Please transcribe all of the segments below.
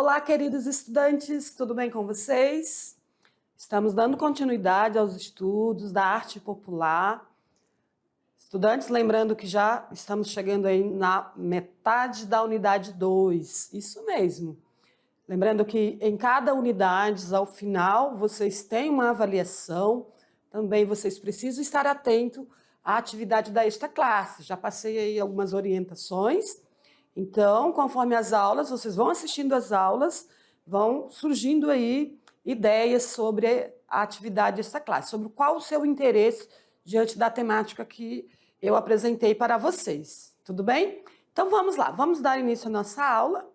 Olá, queridos estudantes, tudo bem com vocês? Estamos dando continuidade aos estudos da arte popular. Estudantes, lembrando que já estamos chegando aí na metade da unidade 2, isso mesmo. Lembrando que em cada unidade, ao final, vocês têm uma avaliação, também vocês precisam estar atentos à atividade da esta classe. Já passei aí algumas orientações. Então, conforme as aulas, vocês vão assistindo às aulas, vão surgindo aí ideias sobre a atividade desta classe, sobre qual o seu interesse diante da temática que eu apresentei para vocês. Tudo bem? Então, vamos lá, vamos dar início à nossa aula.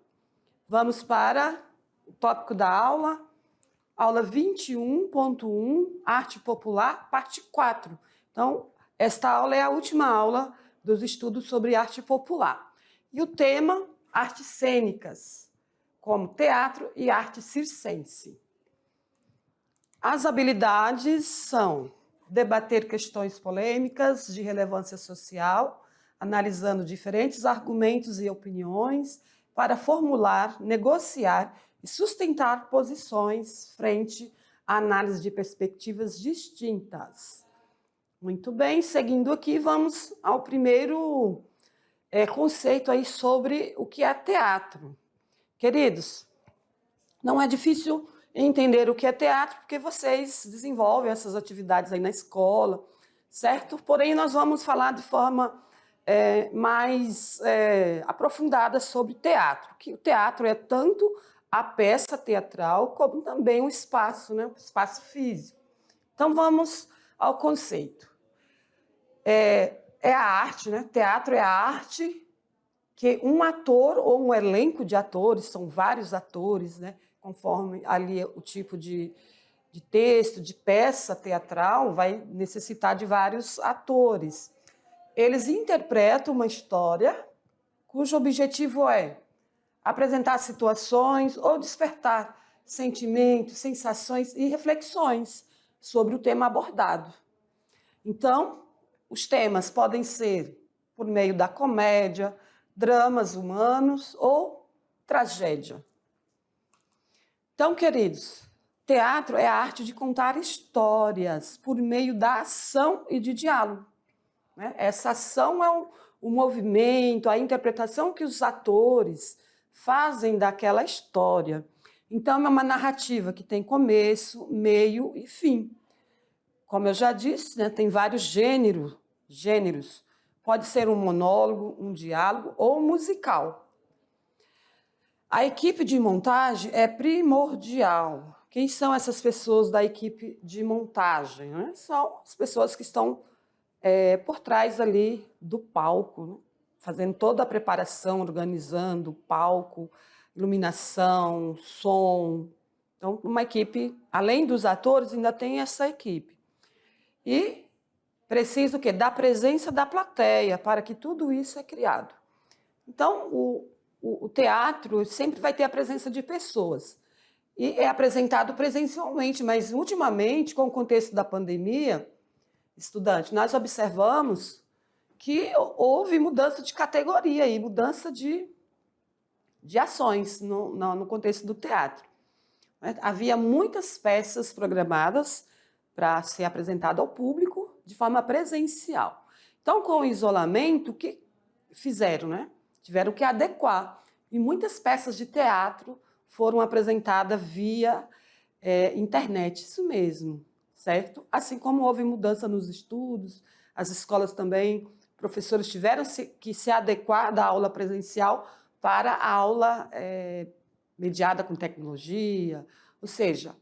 Vamos para o tópico da aula, aula 21.1, Arte Popular, parte 4. Então, esta aula é a última aula dos estudos sobre arte popular. E o tema, artes cênicas, como teatro e arte circense. As habilidades são debater questões polêmicas de relevância social, analisando diferentes argumentos e opiniões para formular, negociar e sustentar posições frente à análise de perspectivas distintas. Muito bem, seguindo aqui, vamos ao primeiro conceito aí sobre o que é teatro. Queridos, não é difícil entender o que é teatro, porque vocês desenvolvem essas atividades aí na escola, certo? Porém, nós vamos falar de forma mais aprofundada sobre teatro, que o teatro é tanto a peça teatral, como também o espaço, né? O espaço físico. Então, vamos ao conceito. É a arte, né? Teatro é a arte que um ator ou um elenco de atores, são vários atores, né? Conforme ali o tipo de texto, de peça teatral, vai necessitar de vários atores. Eles interpretam uma história cujo objetivo é apresentar situações ou despertar sentimentos, sensações e reflexões sobre o tema abordado. Então, os temas podem ser por meio da comédia, dramas humanos ou tragédia. Então, queridos, teatro é a arte de contar histórias por meio da ação e de diálogo. Essa ação é o movimento, a interpretação que os atores fazem daquela história. Então, é uma narrativa que tem começo, meio e fim. Como eu já disse, né, tem vários gêneros. Pode ser um monólogo, um diálogo ou um musical. A equipe de montagem é primordial. Quem são essas pessoas da equipe de montagem? Né? São as pessoas que estão por trás ali do palco, né? Fazendo toda a preparação, organizando o palco, iluminação, som. Então, uma equipe, além dos atores, ainda tem essa equipe. E precisa o quê? Da presença da plateia para que tudo isso é criado. Então, o teatro sempre vai ter a presença de pessoas. E é apresentado presencialmente, mas ultimamente, com o contexto da pandemia, estudante, nós observamos que houve mudança de categoria e mudança de ações no contexto do teatro. Havia muitas peças programadas para ser apresentada ao público de forma presencial. Então, com o isolamento, o que fizeram? Né? Tiveram que adequar. E muitas peças de teatro foram apresentadas via internet, isso mesmo, certo? Assim como houve mudança nos estudos, as escolas também, professores tiveram que se adequar da aula presencial para a aula mediada com tecnologia, ou seja,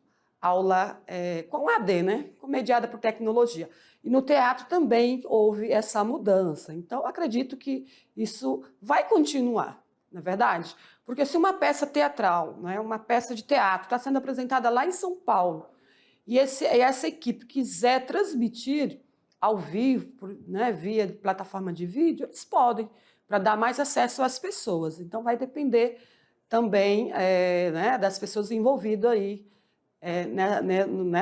aula com AD, né? Mediada por tecnologia. E no teatro também houve essa mudança. Então, acredito que isso vai continuar, não é verdade? Porque se uma peça teatral, né, uma peça de teatro, está sendo apresentada lá em São Paulo, e essa equipe quiser transmitir ao vivo, né, via plataforma de vídeo, eles podem, para dar mais acesso às pessoas. Então, vai depender também né, das pessoas envolvidas aí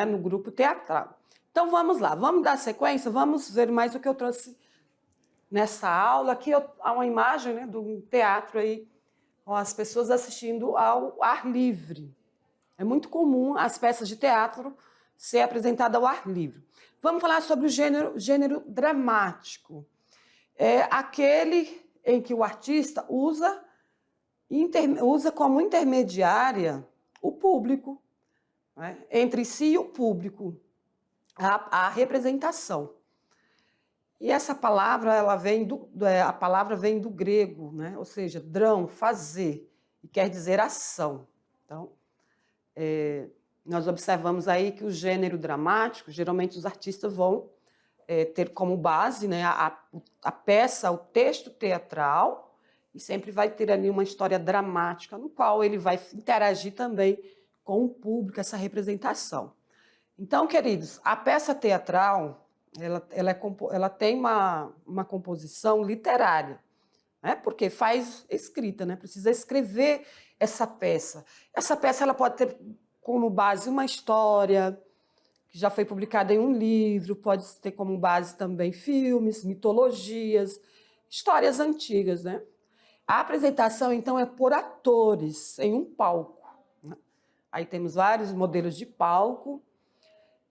no grupo teatral. Então, vamos lá, vamos dar sequência, vamos ver mais o que eu trouxe nessa aula. Aqui há uma imagem, né, de um teatro aí com as pessoas assistindo ao ar livre. É muito comum as peças de teatro ser apresentadas ao ar livre. Vamos falar sobre o gênero dramático. É aquele em que o artista usa como intermediária o público, né? Entre si e o público, a representação. E essa palavra, a palavra vem do grego, né? Ou seja, drão, fazer, e quer dizer ação. Então, nós observamos aí que o gênero dramático, geralmente os artistas vão ter como base, né, a peça, o texto teatral, e sempre vai ter ali uma história dramática, no qual ele vai interagir também com o público, essa representação. Então, queridos, a peça teatral, ela tem uma composição literária, né? Porque faz escrita, né? Precisa escrever essa peça. Essa peça ela pode ter como base uma história que já foi publicada em um livro, pode ter como base também filmes, mitologias, histórias antigas, né? A apresentação, então, é por atores em um palco, né? Aí temos vários modelos de palco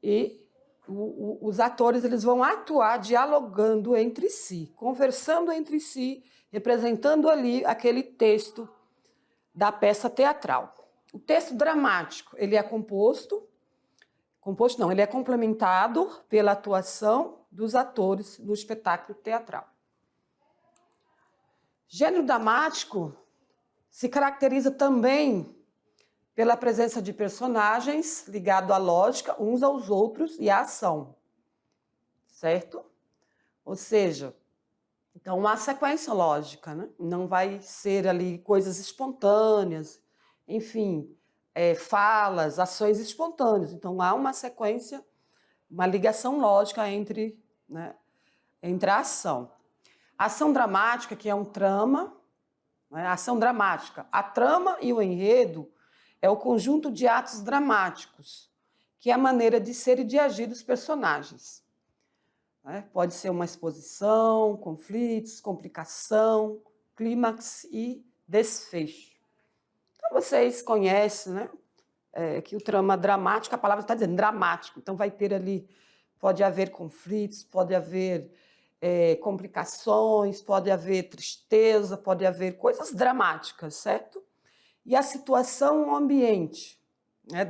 e os atores eles vão atuar dialogando entre si, conversando entre si, representando ali aquele texto da peça teatral. O texto dramático, ele é ele é complementado pela atuação dos atores no espetáculo teatral. Gênero dramático se caracteriza também pela presença de personagens ligados à lógica uns aos outros e à ação, certo? Ou seja, então uma sequência lógica, né? Não vai ser ali coisas espontâneas, enfim, falas, ações espontâneas. Então há uma sequência, uma ligação lógica entre a ação. A ação dramática, que é um trama, né? A ação dramática, a trama e o enredo é o conjunto de atos dramáticos, que é a maneira de ser e de agir dos personagens. Pode ser uma exposição, conflitos, complicação, clímax e desfecho. Então, vocês conhecem, né? Que o trama dramático, a palavra está dizendo dramático, então vai ter ali, pode haver conflitos, pode haver complicações, pode haver tristeza, pode haver coisas dramáticas, certo? E a situação, o ambiente, né,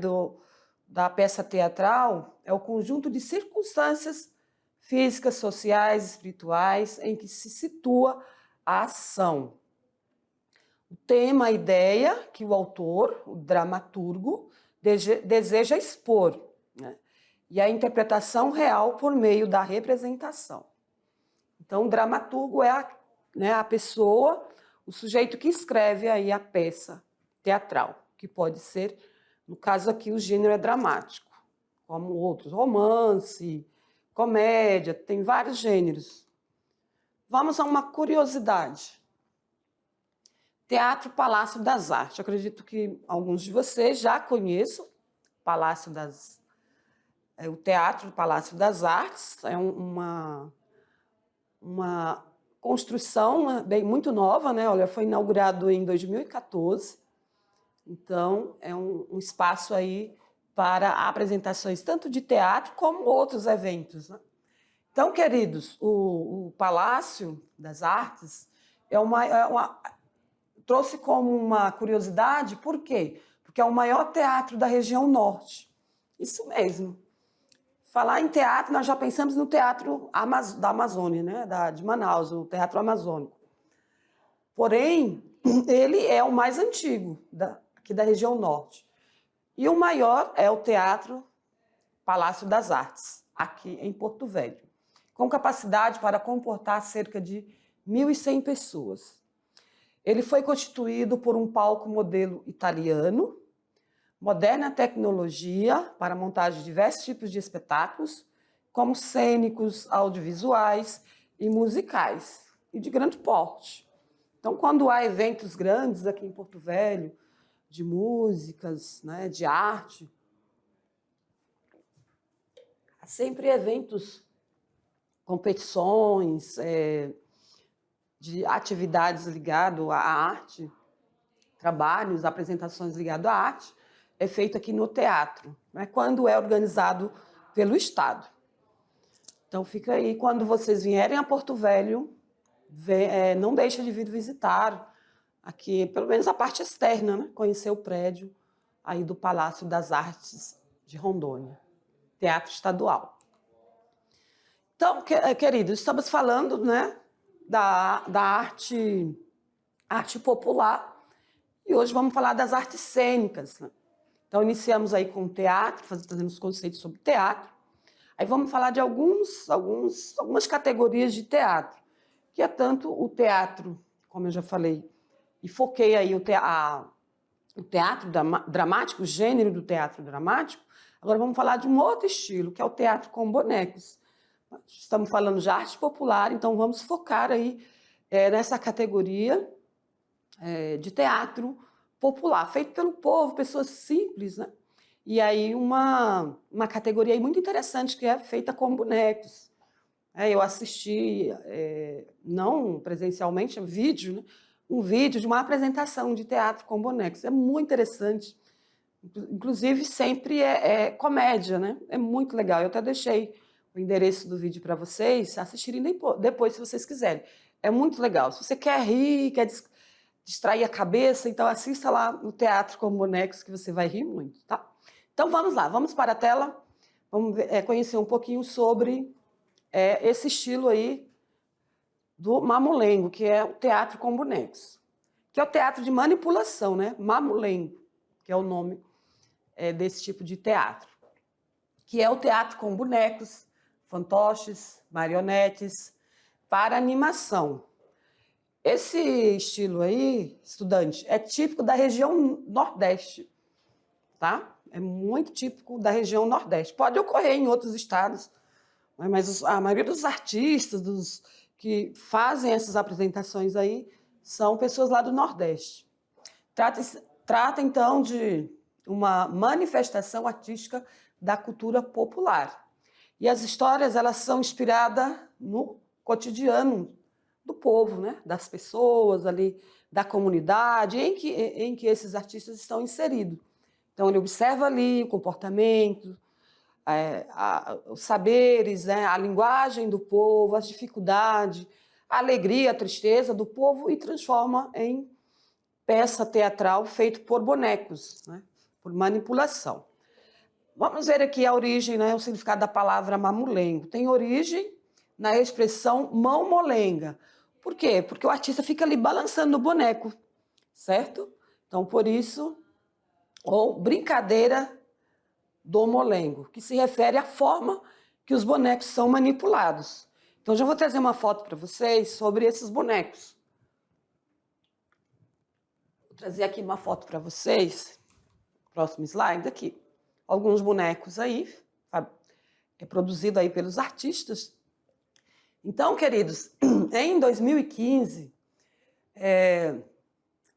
da peça teatral é o conjunto de circunstâncias físicas, sociais, espirituais, em que se situa a ação. O tema, a ideia que o autor, o dramaturgo, deseja expor, né? E a interpretação real por meio da representação. Então, o dramaturgo é a pessoa, o sujeito que escreve aí a peça teatral, que pode ser, no caso aqui, o gênero é dramático, como outros, romance, comédia, tem vários gêneros. Vamos a uma curiosidade. Teatro Palácio das Artes. Eu acredito que alguns de vocês já conheçam o Teatro Palácio das Artes. É uma construção muito nova, né? Olha, foi inaugurado em 2014. Então, é um espaço aí para apresentações tanto de teatro como outros eventos, né? Então, queridos, o Palácio das Artes trouxe como uma curiosidade, por quê? Porque é o maior teatro da região norte. Isso mesmo. Falar em teatro, nós já pensamos no teatro da Amazônia, né? De Manaus, o Teatro Amazônico. Porém, ele é o mais antigo aqui da região norte. E o maior é o Teatro Palácio das Artes, aqui em Porto Velho, com capacidade para comportar cerca de 1.100 pessoas. Ele foi constituído por um palco modelo italiano, moderna tecnologia para montagem de diversos tipos de espetáculos, como cênicos, audiovisuais e musicais, e de grande porte. Então, quando há eventos grandes aqui em Porto Velho, de músicas, né, de arte, há sempre eventos, competições, de atividades ligadas à arte, trabalhos, apresentações ligadas à arte, é feito aqui no teatro, né, quando é organizado pelo Estado. Então fica aí, quando vocês vierem a Porto Velho, não deixa de vir visitar aqui, pelo menos a parte externa, né, conhecer o prédio aí do Palácio das Artes de Rondônia, Teatro Estadual. Então, queridos, estamos falando, né, da arte popular, e hoje vamos falar das artes cênicas, né? Então, iniciamos aí com o teatro, fazendo os conceitos sobre teatro. Aí vamos falar de algumas categorias de teatro, que é tanto o teatro, como eu já falei, e foquei aí o teatro dramático, o gênero do teatro dramático. Agora vamos falar de um outro estilo, que é o teatro com bonecos. Estamos falando de arte popular, então vamos focar aí nessa categoria de teatro popular, feito pelo povo, pessoas simples, né? E aí uma categoria aí muito interessante, que é feita com bonecos. Eu assisti, não presencialmente, vídeo, né? Um vídeo de uma apresentação de teatro com bonecos. É muito interessante. Inclusive, sempre é comédia, né? É muito legal. Eu até deixei o endereço do vídeo para vocês assistirem depois, se vocês quiserem. É muito legal. Se você quer rir, quer distrair a cabeça, então assista lá no Teatro com Bonecos, que você vai rir muito, tá? Então vamos lá, vamos para a tela, vamos conhecer um pouquinho sobre esse estilo aí do mamulengo, que é o teatro com bonecos, que é o teatro de manipulação, né? Mamulengo, que é o nome desse tipo de teatro, que é o teatro com bonecos, fantoches, marionetes, para animação. Esse estilo aí, estudante, é típico da região Nordeste, tá? É muito típico da região Nordeste. Pode ocorrer em outros estados, mas a maioria dos artistas que fazem essas apresentações aí são pessoas lá do Nordeste. Trata então, de uma manifestação artística da cultura popular. E as histórias, elas são inspiradas no cotidiano do povo, né? Das pessoas ali, da comunidade, em que esses artistas estão inseridos. Então, ele observa ali o comportamento, os saberes, né? A linguagem do povo, as dificuldades, a alegria, a tristeza do povo e transforma em peça teatral feita por bonecos, né? Por manipulação. Vamos ver aqui a origem, né? O significado da palavra mamulengo. Tem origem na expressão mão molenga. Por quê? Porque o artista fica ali balançando o boneco, certo? Então, por isso, ou brincadeira do molengo, que se refere à forma que os bonecos são manipulados. Então, já vou trazer uma foto para vocês sobre esses bonecos. Vou trazer aqui uma foto para vocês, próximo slide aqui. Alguns bonecos aí, produzido aí pelos artistas. Então, queridos, em 2015,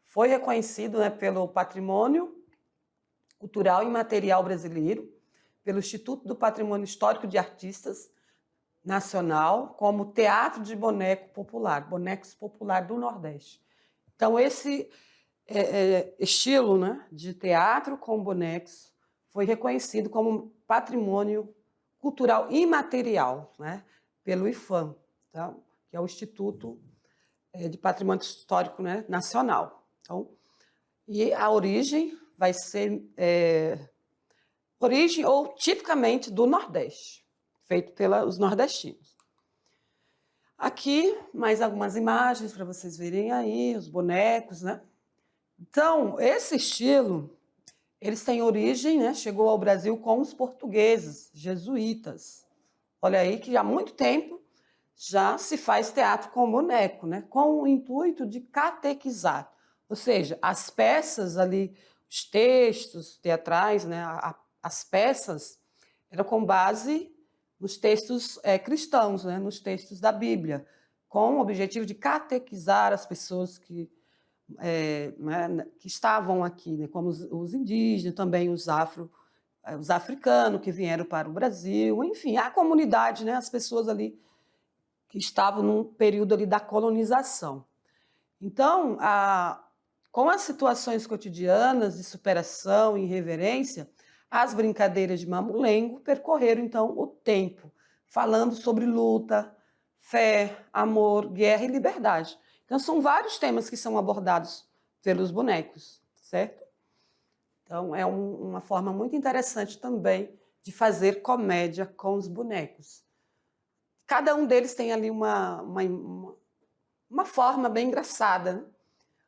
foi reconhecido, né, pelo Patrimônio Cultural Imaterial Brasileiro, pelo Instituto do Patrimônio Histórico de Artistas Nacional, como Teatro de Boneco Popular, Bonecos Popular do Nordeste. Então, esse estilo, né, de teatro com bonecos foi reconhecido como Patrimônio Cultural Imaterial, né, pelo IPHAN, tá? Que é o Instituto de Patrimônio Histórico, né, Nacional. Então, e a origem vai ser origem ou tipicamente do Nordeste, feito pelos nordestinos. Aqui, mais algumas imagens para vocês verem aí, os bonecos, né? Então, esse estilo, eles têm origem, né? Chegou ao Brasil com os portugueses, jesuítas. Olha aí que há muito tempo já se faz teatro com boneco, né? Com o intuito de catequizar. Ou seja, as peças ali, os textos teatrais, né? As peças eram com base nos textos cristãos, né? Nos textos da Bíblia, com o objetivo de catequizar as pessoas que estavam aqui, né? Como os indígenas, também os africanos que vieram para o Brasil, enfim, a comunidade, né? As pessoas ali que estavam num período ali da colonização. Então, Com as situações cotidianas de superação e irreverência, as brincadeiras de Mamulengo percorreram, então, o tempo, falando sobre luta, fé, amor, guerra e liberdade. Então, são vários temas que são abordados pelos bonecos, certo? Então, é uma forma muito interessante também de fazer comédia com os bonecos. Cada um deles tem ali uma forma bem engraçada, né?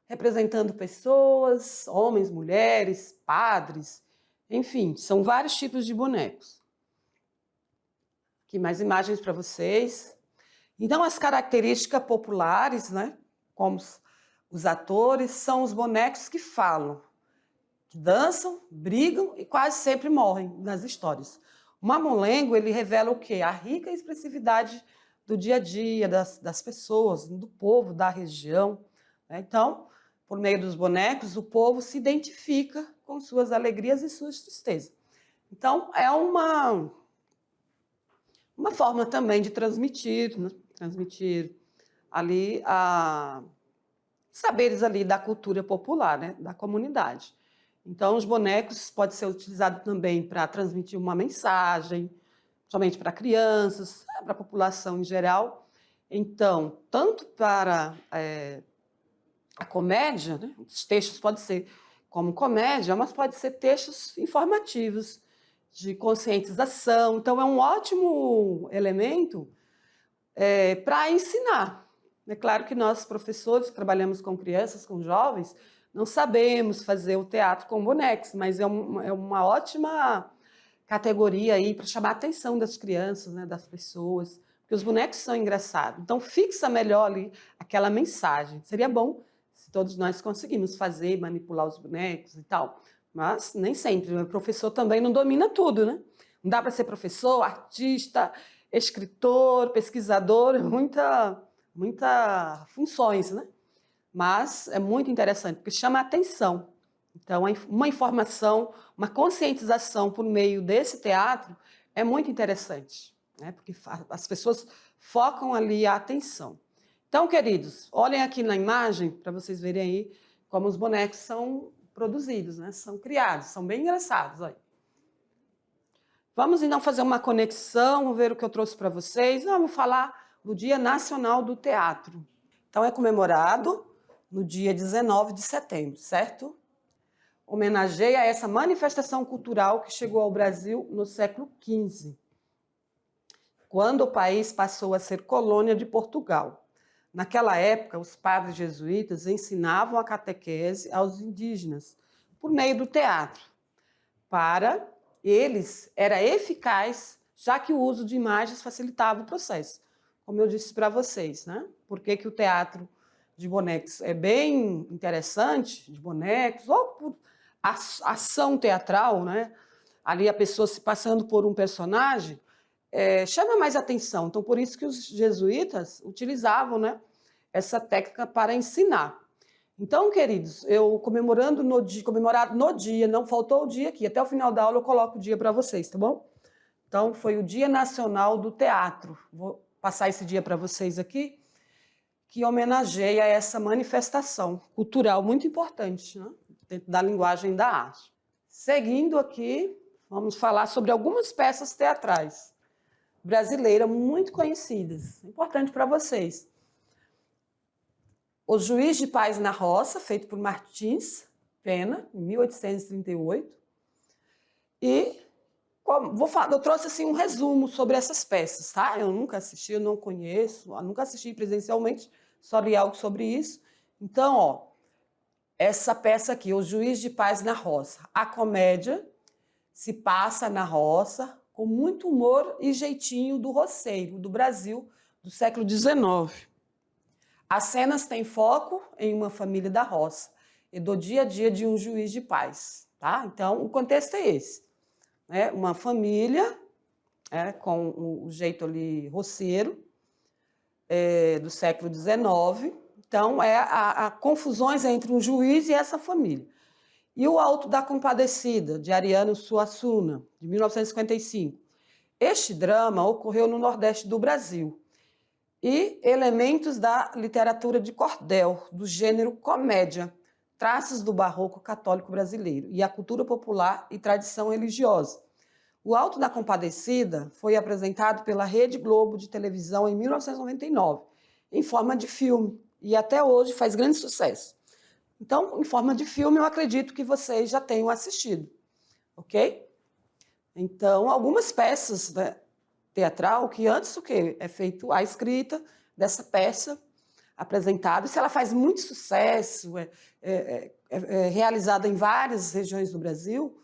Representando pessoas, homens, mulheres, padres, enfim, são vários tipos de bonecos. Aqui mais imagens para vocês. Então, as características populares, né, como os atores, são os bonecos que falam, que dançam, brigam e quase sempre morrem nas histórias. O Mamulengo, ele revela o quê? A rica expressividade do dia a dia, das pessoas, do povo, da região. Então, por meio dos bonecos, o povo se identifica com suas alegrias e suas tristezas. Então, é uma forma também de transmitir, né? Transmitir ali saberes ali da cultura popular, né? Da comunidade. Então, os bonecos podem ser utilizados também para transmitir uma mensagem, somente para crianças, para a população em geral. Então, tanto para a comédia, né? Os textos podem ser como comédia, mas podem ser textos informativos, de conscientização. Então, é um ótimo elemento para ensinar. É claro que nós, professores, que trabalhamos com crianças, com jovens, não sabemos fazer o teatro com bonecos, mas é uma ótima categoria aí para chamar a atenção das crianças, né, das pessoas, porque os bonecos são engraçados. Então, fixa melhor ali aquela mensagem. Seria bom se todos nós conseguimos fazer, manipular os bonecos e tal, mas nem sempre. O professor também não domina tudo, né? Não dá para ser professor, artista, escritor, pesquisador, muita funções, né? Mas é muito interessante, porque chama a atenção. Então, uma informação, uma conscientização por meio desse teatro é muito interessante, né? Porque as pessoas focam ali a atenção. Então, queridos, olhem aqui na imagem para vocês verem aí como os bonecos são produzidos, né? São criados, são bem engraçados. Olha. Vamos então fazer uma conexão, vou ver o que eu trouxe para vocês. Vamos falar do Dia Nacional do Teatro. Então, é comemorado no dia 19 de setembro, certo? Homenageia essa manifestação cultural que chegou ao Brasil no século XV, quando o país passou a ser colônia de Portugal. Naquela época, os padres jesuítas ensinavam a catequese aos indígenas por meio do teatro. Para eles, era eficaz, já que o uso de imagens facilitava o processo. Como eu disse para vocês, né? Por que o teatro de bonecos é bem interessante, de bonecos, ou por ação teatral, né? Ali a pessoa se passando por um personagem, chama mais atenção. Então, por isso que os jesuítas utilizavam, né, essa técnica para ensinar. Então, queridos, eu comemorado no dia, não faltou o dia aqui, até o final da aula eu coloco o dia para vocês, tá bom? Então, foi o Dia Nacional do Teatro. Vou passar esse dia para vocês aqui, que homenageia essa manifestação cultural muito importante, né? Dentro da linguagem da arte. Seguindo aqui, vamos falar sobre algumas peças teatrais brasileiras muito conhecidas, importante para vocês. O Juiz de Paz na Roça, feito por Martins Pena, em 1838. E eu trouxe assim, um resumo sobre essas peças, tá? Eu nunca assisti, eu não conheço, eu nunca assisti presencialmente, só li algo sobre isso. Então, ó, essa peça aqui, O Juiz de Paz na Roça. A comédia se passa na roça com muito humor e jeitinho do roceiro do Brasil do século XIX. As cenas têm foco em uma família da roça e do dia a dia de um juiz de paz, tá? Então, o contexto é esse, né? Uma família com o jeito ali roceiro do século XIX. Então, a confusões entre um juiz e essa família. E o Alto da Compadecida, de Ariano Suassuna, de 1955. Este drama ocorreu no Nordeste do Brasil. E elementos da literatura de cordel, do gênero comédia, traços do barroco católico brasileiro e a cultura popular e tradição religiosa. O Alto da Compadecida foi apresentado pela Rede Globo de televisão em 1999, em forma de filme, e até hoje faz grande sucesso. Então, em forma de filme, eu acredito que vocês já tenham assistido, ok? Então, algumas peças, né, teatral, que antes do que é feito a escrita dessa peça apresentada, e se ela faz muito sucesso, é realizada em várias regiões do Brasil,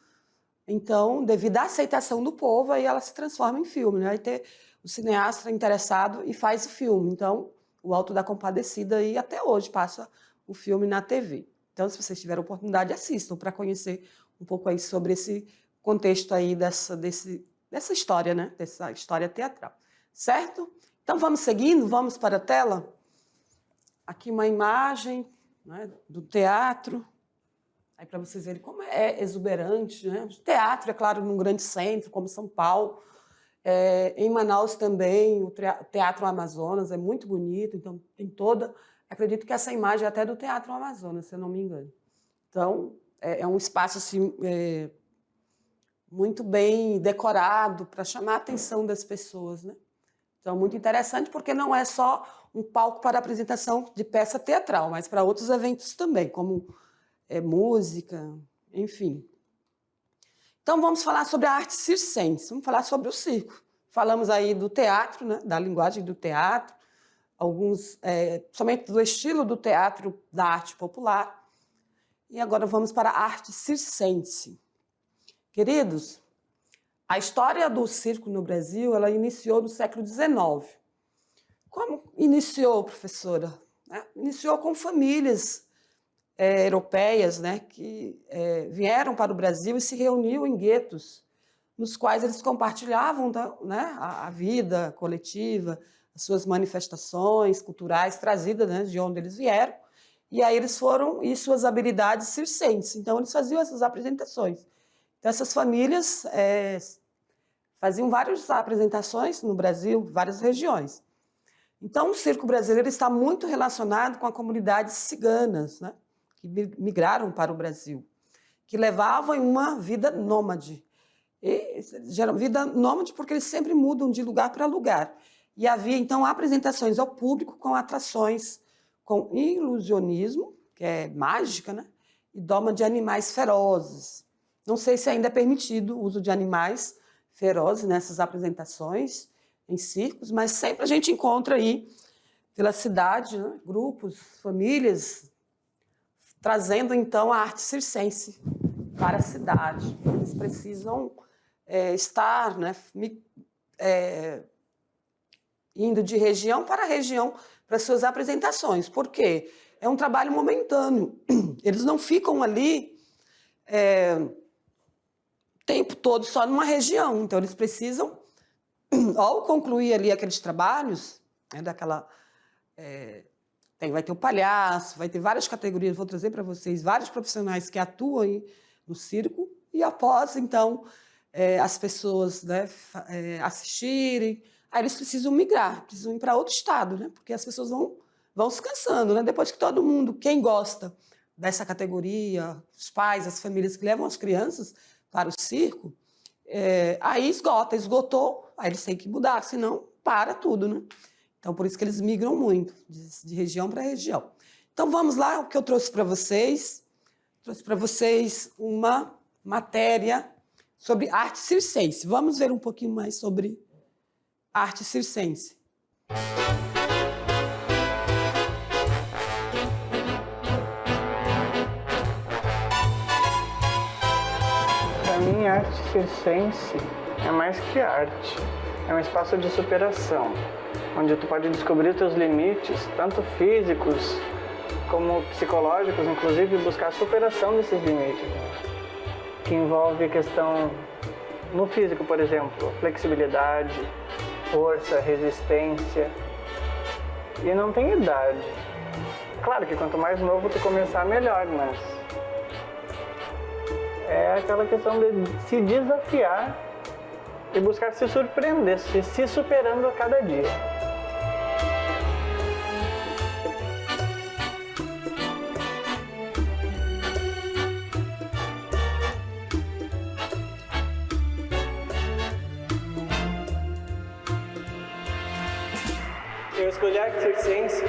então, devido à aceitação do povo, aí ela se transforma em filme, né? Aí tem o cineasta interessado e faz o filme. Então, o Alto da Compadecida, aí até hoje passa o filme na TV. Então, se vocês tiverem oportunidade, assistam para conhecer um pouco aí sobre esse contexto aí dessa história, né? Dessa história teatral. Certo? Então, vamos seguindo, vamos para a tela. Aqui uma imagem, né, do teatro. Aí para vocês verem como é exuberante, né? Teatro, é claro, num grande centro, como São Paulo. Em Manaus também, o Teatro Amazonas é muito bonito, então tem toda... Acredito que essa imagem é até do Teatro Amazonas, se eu não me engano. Então, é um espaço assim, muito bem decorado para chamar a atenção das pessoas, né? Então, muito interessante, porque não é só um palco para apresentação de peça teatral, mas para outros eventos também, como música, enfim. Então, vamos falar sobre a arte circense, vamos falar sobre o circo. Falamos aí do teatro, né, da linguagem do teatro, somente do estilo do teatro da arte popular. E agora vamos para a arte circense. Queridos, a história do circo no Brasil, ela iniciou no século XIX. Como iniciou, professora? Iniciou com famílias europeias, né, que vieram para o Brasil e se reuniam em guetos, nos quais eles compartilhavam, né, a vida coletiva, as suas manifestações culturais trazidas, né, de onde eles vieram, e aí eles foram, e suas habilidades circenses. Então, eles faziam essas apresentações. Então, essas famílias faziam várias apresentações no Brasil, várias regiões. Então, o circo brasileiro está muito relacionado com a comunidade ciganas, né, que migraram para o Brasil, que levavam uma vida nômade. Vida nômade porque eles sempre mudam de lugar para lugar. E havia, então, apresentações ao público com atrações com ilusionismo, que é mágica, né, e doma de animais ferozes. Não sei se ainda é permitido o uso de animais ferozes nessas apresentações em circos, mas sempre a gente encontra aí, pela cidade, né, grupos, famílias, trazendo, então, a arte circense para a cidade. Eles precisam estar, né, indo de região para região para suas apresentações. Por quê? É um trabalho momentâneo. Eles não ficam ali o tempo todo só numa região. Então, eles precisam, ao concluir ali aqueles trabalhos, né, vai ter o palhaço, vai ter várias categorias, vou trazer para vocês vários profissionais que atuam aí no circo, e após, então, as pessoas, né, assistirem, aí eles precisam migrar, precisam ir para outro estado, né, porque as pessoas vão se cansando, né, depois que todo mundo, quem gosta dessa categoria, os pais, as famílias que levam as crianças para o circo, aí esgotou, aí eles têm que mudar, senão para tudo, né? Então, por isso que eles migram muito, de região para região. Então, vamos lá, o que eu trouxe para vocês. Trouxe para vocês uma matéria sobre arte circense. Vamos ver um pouquinho mais sobre arte circense. Para mim, a arte circense é mais que arte. É um espaço de superação, onde tu pode descobrir teus limites, tanto físicos como psicológicos, inclusive buscar a superação desses limites, que envolve a questão no físico, por exemplo, flexibilidade, força, resistência, e não tem idade. Claro que quanto mais novo tu começar, melhor, mas é aquela questão de se desafiar e buscar se surpreender, se superando a cada dia. Eu escolhi a arte circense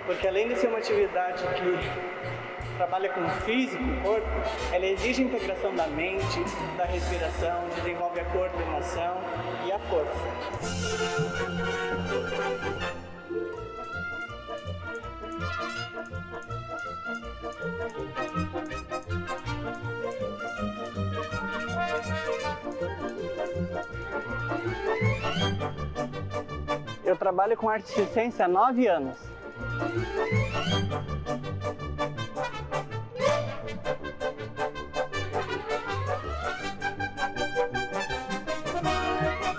porque, além de ser uma atividade que trabalha com o físico, o corpo, ela exige a integração da mente, da respiração, desenvolve a coordenação e a força. Eu trabalho com arte circense há 9 anos.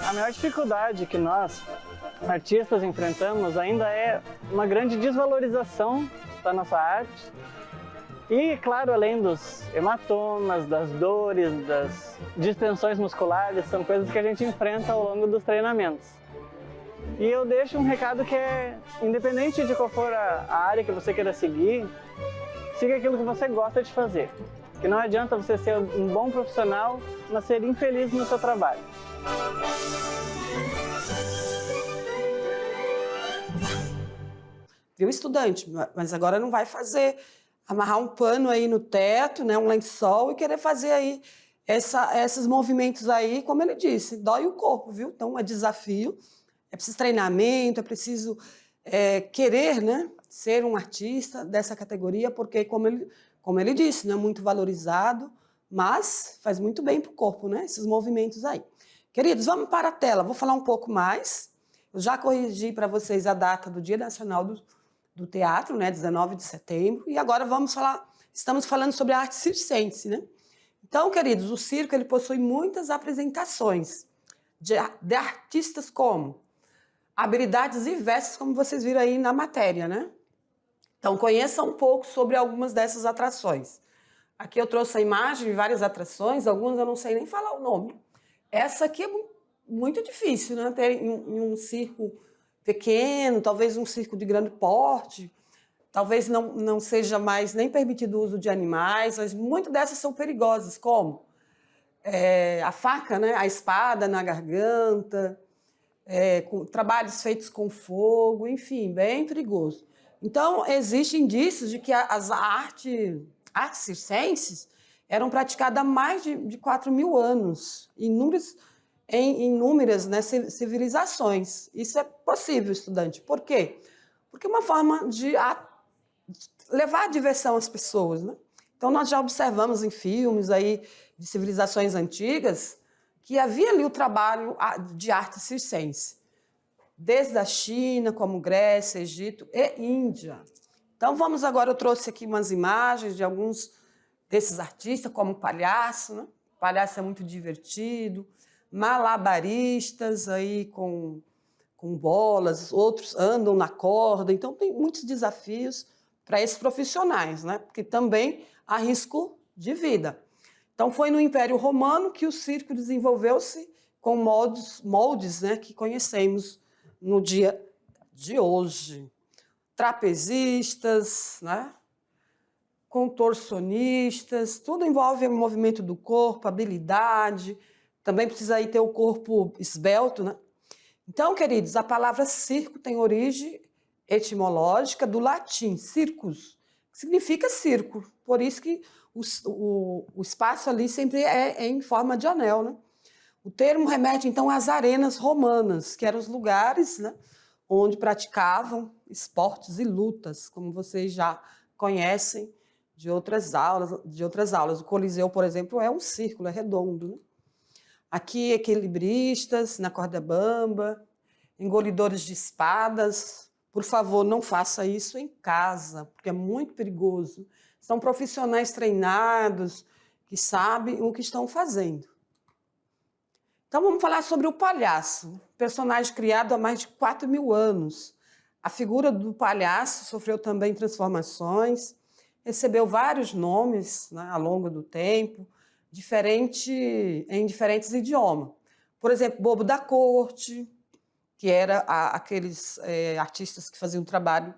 A maior dificuldade que nós, artistas, enfrentamos ainda é uma grande desvalorização da nossa arte. E, claro, além dos hematomas, das dores, das distensões musculares, são coisas que a gente enfrenta ao longo dos treinamentos. E eu deixo um recado que é, independente de qual for a área que você queira seguir, siga aquilo que você gosta de fazer. Que não adianta você ser um bom profissional, mas ser infeliz no seu trabalho. Viu, estudante? Mas agora não vai amarrar um pano aí no teto, né, um lençol, e querer fazer aí esses movimentos aí, como ele disse, dói o corpo, viu? Então é desafio, é preciso treinamento, é preciso querer, né, ser um artista dessa categoria, porque, como ele disse, não é muito valorizado, mas faz muito bem para o corpo, né, esses movimentos aí. Queridos, vamos para a tela, vou falar um pouco mais. Eu já corrigi para vocês a data do Dia Nacional do Teatro, né, 19 de setembro, e agora estamos falando sobre a arte circense, né? Então, queridos, o circo ele possui muitas apresentações de artistas como habilidades diversas, como vocês viram aí na matéria, né? Então, conheçam um pouco sobre algumas dessas atrações. Aqui eu trouxe a imagem de várias atrações, algumas eu não sei nem falar o nome. Essa aqui é muito difícil, né? Ter em um circo pequeno, talvez um circo de grande porte, talvez não seja mais nem permitido o uso de animais, mas muitas dessas são perigosas, como a faca, né? A espada na garganta, com trabalhos feitos com fogo, enfim, bem perigoso. Então, existem indícios de que as artes circenses eram praticadas há mais de 4.000 anos, em inúmeras, né, civilizações. Isso é possível, estudante. Por quê? Porque é uma forma de levar a diversão às pessoas, né? Então, nós já observamos em filmes aí de civilizações antigas que havia ali o trabalho de arte circense, desde a China, como Grécia, Egito e Índia. Então, eu trouxe aqui umas imagens de alguns desses artistas, como o palhaço, né? O palhaço é muito divertido, malabaristas aí com bolas, outros andam na corda, então tem muitos desafios para esses profissionais, né? Porque também há risco de vida. Então foi no Império Romano que o circo desenvolveu-se com moldes, né, que conhecemos no dia de hoje. Trapezistas, né? Contorcionistas, tudo envolve o movimento do corpo, habilidade, também precisa aí ter o corpo esbelto, né? Então, queridos, a palavra circo tem origem etimológica do latim, circus, que significa circo, por isso que o espaço ali sempre é em forma de anel, né? O termo remete, então, às arenas romanas, que eram os lugares, né, onde praticavam esportes e lutas, como vocês já conhecem de outras aulas. O Coliseu, por exemplo, é um círculo, é redondo, né? Aqui, equilibristas na corda bamba, engolidores de espadas. Por favor, não faça isso em casa, porque é muito perigoso. São profissionais treinados que sabem o que estão fazendo. Então, vamos falar sobre o palhaço, personagem criado há mais de 4.000 anos. A figura do palhaço sofreu também transformações, recebeu vários nomes, né, ao longo do tempo, em diferentes idiomas. Por exemplo, Bobo da Corte, que era aqueles artistas que faziam trabalho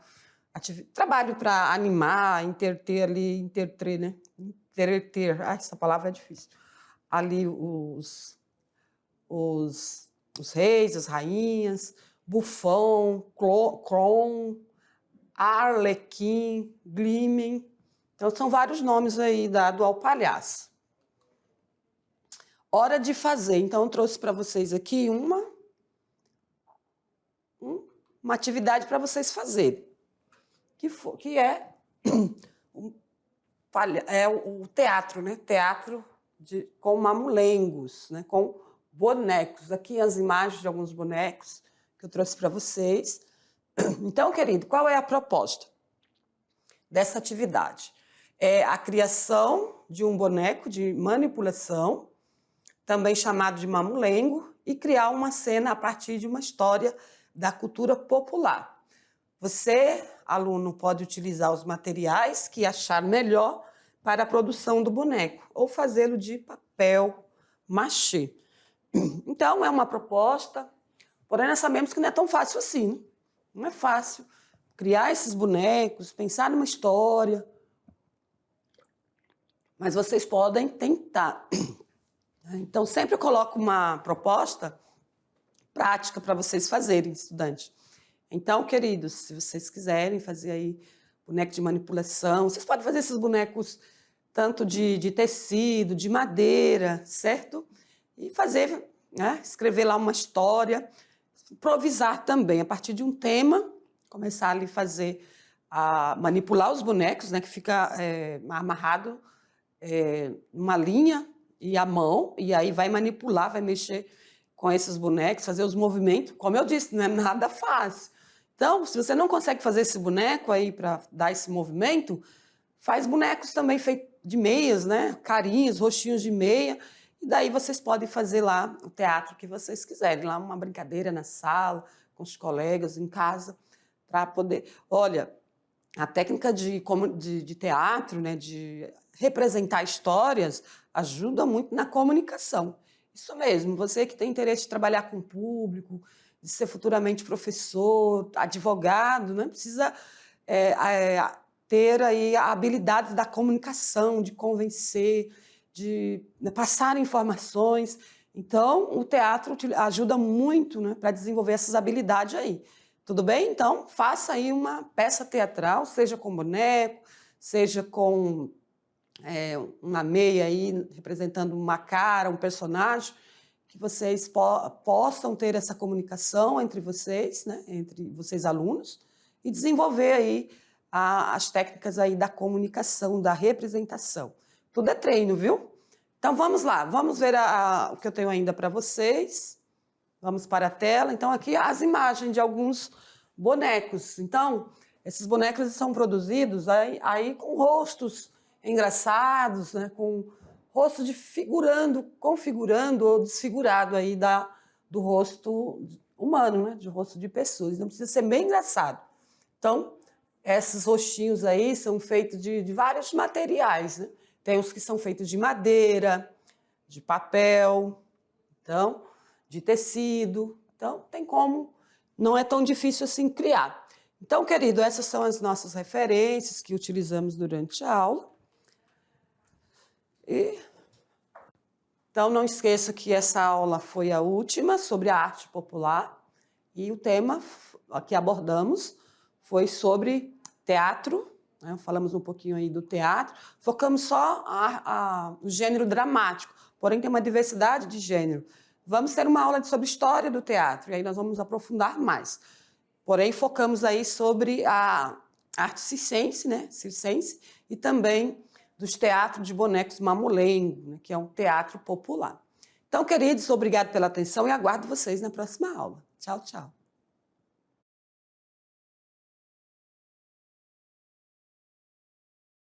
para animar, interter, né? Essa palavra é difícil. Ali os reis, as rainhas. bufão, clown, arlequim, glimming. Então, são vários nomes aí dados ao palhaço. Hora de fazer. Então, eu trouxe para vocês aqui uma atividade para vocês fazerem, que é o teatro, né? Teatro com mamulengos, né? Com bonecos. Aqui as imagens de alguns bonecos que eu trouxe para vocês. Então, querido, qual é a proposta dessa atividade? É a criação de um boneco de manipulação, também chamado de mamulengo, e criar uma cena a partir de uma história da cultura popular. Você, aluno, pode utilizar os materiais que achar melhor para a produção do boneco, ou fazê-lo de papel machê. Então, é uma proposta, porém nós sabemos que não é tão fácil assim, né? Não é fácil criar esses bonecos, pensar numa história, mas vocês podem tentar. Então, sempre eu coloco uma proposta prática para vocês fazerem, estudante. Então, queridos, se vocês quiserem fazer aí boneco de manipulação, vocês podem fazer esses bonecos tanto de tecido, de madeira, certo? E fazer, né, escrever lá uma história, improvisar também, a partir de um tema, começar ali a manipular os bonecos, né, que fica amarrado numa linha e a mão, e aí vai manipular, vai mexer com esses bonecos, fazer os movimentos. Como eu disse, não é nada fácil. Então, se você não consegue fazer esse boneco aí para dar esse movimento, faz bonecos também feitos de meias, né? Carinhos, rostinhos de meia, e daí vocês podem fazer lá o teatro que vocês quiserem, lá uma brincadeira na sala, com os colegas, em casa, para poder... Olha, a técnica de teatro, né, de representar histórias, ajuda muito na comunicação. Isso mesmo, você que tem interesse de trabalhar com o público, de ser futuramente professor, advogado, né, precisa ter aí a habilidade da comunicação, de convencer, de passar informações. Então, o teatro ajuda muito, né, para desenvolver essas habilidades aí. Tudo bem? Então, faça aí uma peça teatral, seja com boneco, seja com uma meia aí representando uma cara, um personagem, que vocês possam ter essa comunicação entre vocês, né, entre vocês alunos, e desenvolver aí as técnicas aí da comunicação, da representação. Tudo é treino, viu? Então, vamos lá, vamos ver o que eu tenho ainda para vocês. Vamos para a tela. Então, aqui as imagens de alguns bonecos. Então, esses bonecos são produzidos aí com rostos engraçados, né? Com rosto configurando ou desfigurado aí do rosto humano, né? De rosto de pessoas. Não precisa ser bem engraçado. Então, esses rostinhos aí são feitos de vários materiais, né? Tem os que são feitos de madeira, de papel, então, de tecido. Então, tem como, não é tão difícil assim criar. Então, querido, essas são as nossas referências que utilizamos durante a aula. Então, não esqueça que essa aula foi a última sobre a arte popular e o tema que abordamos foi sobre teatro, né? Falamos um pouquinho aí do teatro, focamos só o gênero dramático, porém tem uma diversidade de gênero. Vamos ter uma aula sobre história do teatro, e aí nós vamos aprofundar mais. Porém, focamos aí sobre a arte circense, né? Circense, e também dos teatros de bonecos mamulengo, né? Que é um teatro popular. Então, queridos, obrigado pela atenção e aguardo vocês na próxima aula. Tchau, tchau.